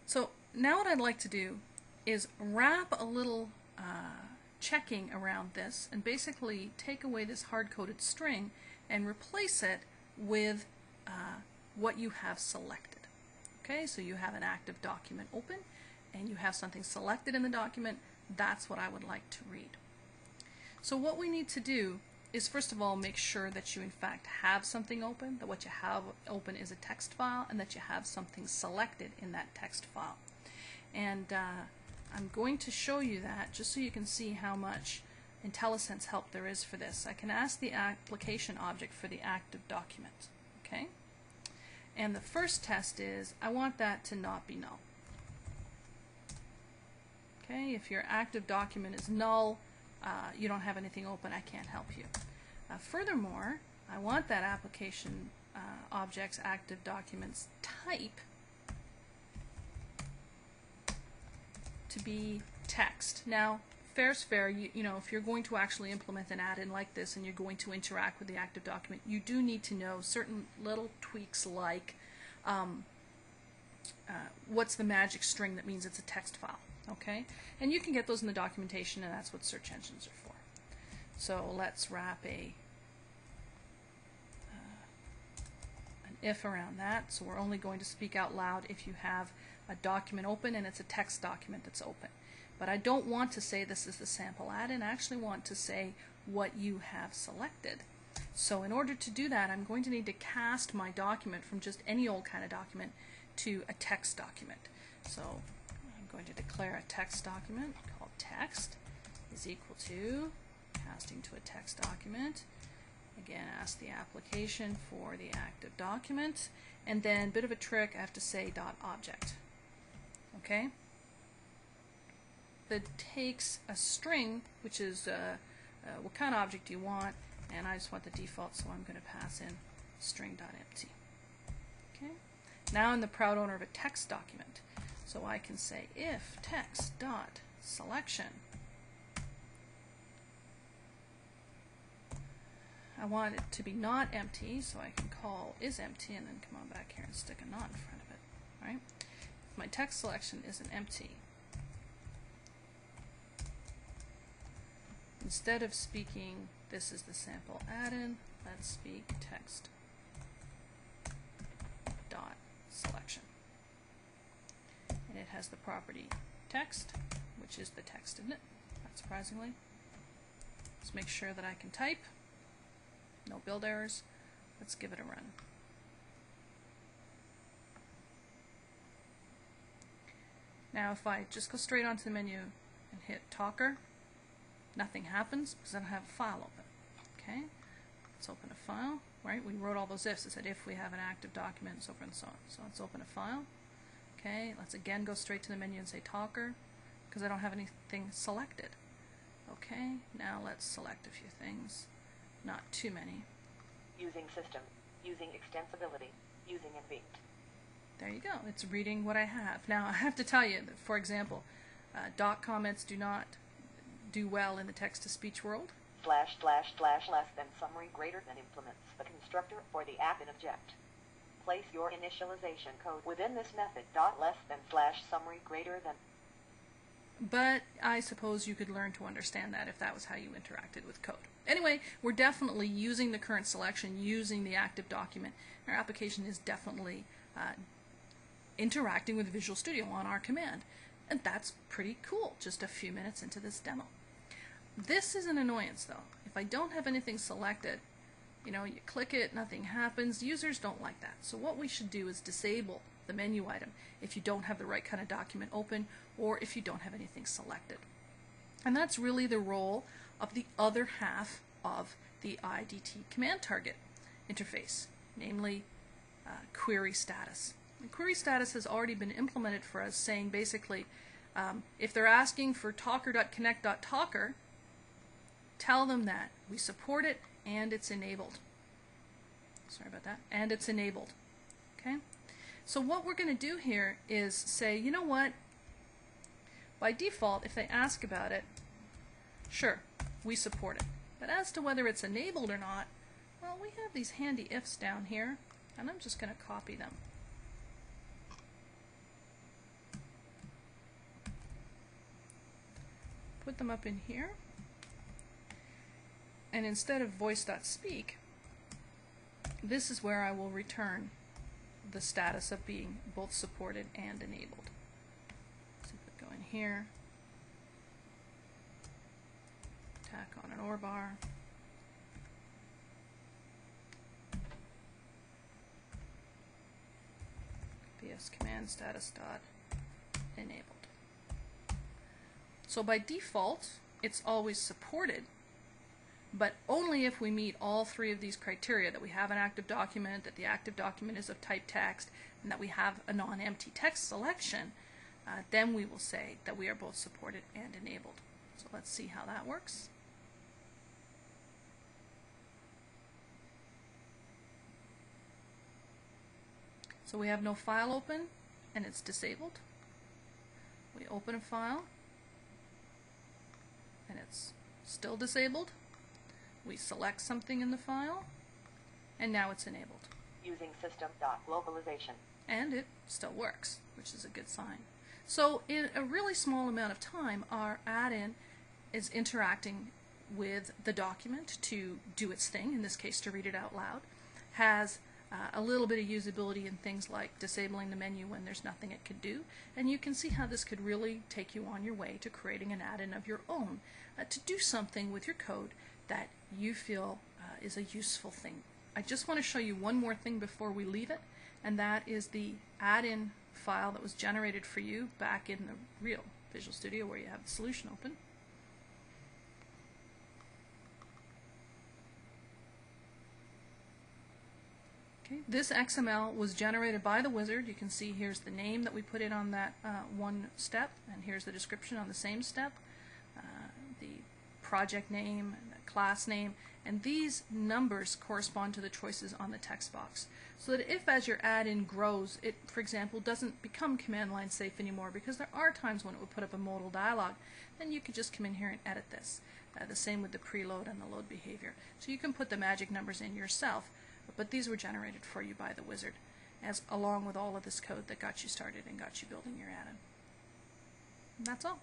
So now what I'd like to do is wrap a little checking around this and basically take away this hard-coded string and replace it with what you have selected. Okay, so you have an active document open and you have something selected in the document. That's what I would like to read. So what we need to do is first of all make sure that you in fact have something open, that what you have open is a text file, and that you have something selected in that text file. And I'm going to show you that just so you can see how much IntelliSense help there is for this. I can ask the application object for the active document. Okay? And the first test is I want that to not be null. Okay? If your active document is null, you don't have anything open, I can't help you. Furthermore, I want that application object's active documents type to be text. Now, fair's fair, you know, if you're going to actually implement an add-in like this and you're going to interact with the active document, you do need to know certain little tweaks like what's the magic string that means it's a text file, okay? And you can get those in the documentation, and that's what search engines are for. So let's wrap an if around that. So we're only going to speak out loud if you have a document open and it's a text document that's open. But I don't want to say this is the sample add-in. I actually want to say what you have selected. So in order to do that, I'm going to need to cast my document from just any old kind of document to a text document. So I'm going to declare a text document called text is equal to casting to a text document. Again, ask the application for the active document, and then bit of a trick, I have to say .object. Okay? That takes a string, which is what kind of object do you want, and I just want the default, so I'm going to pass in string.empty. Okay? Now I'm the proud owner of a text document, so I can say if text.selection. I want it to be not empty, so I can call isEmpty and then come on back here and stick a not in front of it. Right? If my text selection isn't empty, instead of speaking this is the sample add-in, let's speak text dot selection. And it has the property text, which is the text in it, not surprisingly. Let's make sure that I can type. No build errors. Let's give it a run. Now if I just go straight onto the menu and hit Talker, nothing happens because I don't have a file open. Okay? Let's open a file. Right? We wrote all those ifs. It said if we have an active document and so forth and so on. So let's open a file. Okay, let's again go straight to the menu and say Talker because I don't have anything selected. Okay, now let's select a few things. Not too many. Using system, using extensibility, using NV. There you go. It's reading what I have. Now I have to tell you that, for example, dot comments do not do well in the text-to-speech world. / less than summary greater than implements the constructor for the add-in object. Place your initialization code within this method. Less than / summary greater than. But I suppose you could learn to understand that if that was how you interacted with code. Anyway, we're definitely using the current selection, using the active document. Our application is definitely interacting with Visual Studio on our command. And that's pretty cool, just a few minutes into this demo. This is an annoyance though. If I don't have anything selected, you know, you click it, nothing happens. Users don't like that. So what we should do is disable the menu item if you don't have the right kind of document open or if you don't have anything selected. And that's really the role of the other half of the IDT command target interface, namely query status. And query status has already been implemented for us, saying basically if they're asking for talker.connect.talker, tell them that we support it and it's enabled. Sorry about that. And it's enabled. Okay? So what we're going to do here is say, you know what? By default, if they ask about it, sure, we support it. But as to whether it's enabled or not, well, we have these handy ifs down here, and I'm just going to copy them. put them up in here. And instead of voice.speak, this is where I will return the status of being both supported and enabled. So we go in here, tack on an OR bar, PS command status dot enabled. So by default, it's always supported, but only if we meet all three of these criteria, that we have an active document, that the active document is of type text, and that we have a non-empty text selection, then we will say that we are both supported and enabled. So let's see how that works. So we have no file open, and it's disabled. We open a file, and it's still disabled. We select something in the file, and now it's enabled. Using system.localization. And it still works, which is a good sign. So in a really small amount of time, our add-in is interacting with the document to do its thing, in this case to read it out loud, has a little bit of usability in things like disabling the menu when there's nothing it could do, and you can see how this could really take you on your way to creating an add-in of your own to do something with your code that you feel is a useful thing. I just want to show you one more thing before we leave it, and that is the add-in file that was generated for you back in the real Visual Studio where you have the solution open. Okay, this XML was generated by the wizard. You can see here's the name that we put in on that one step, and here's the description on the same step, the project name, and the class name, and these numbers correspond to the choices on the text box. So that if as your add-in grows, it, for example, doesn't become command line safe anymore, because there are times when it would put up a modal dialog, then you could just come in here and edit this. The same with the preload and the load behavior. So you can put the magic numbers in yourself, but these were generated for you by the wizard, as along with all of this code that got you started and got you building your add-in. And that's all.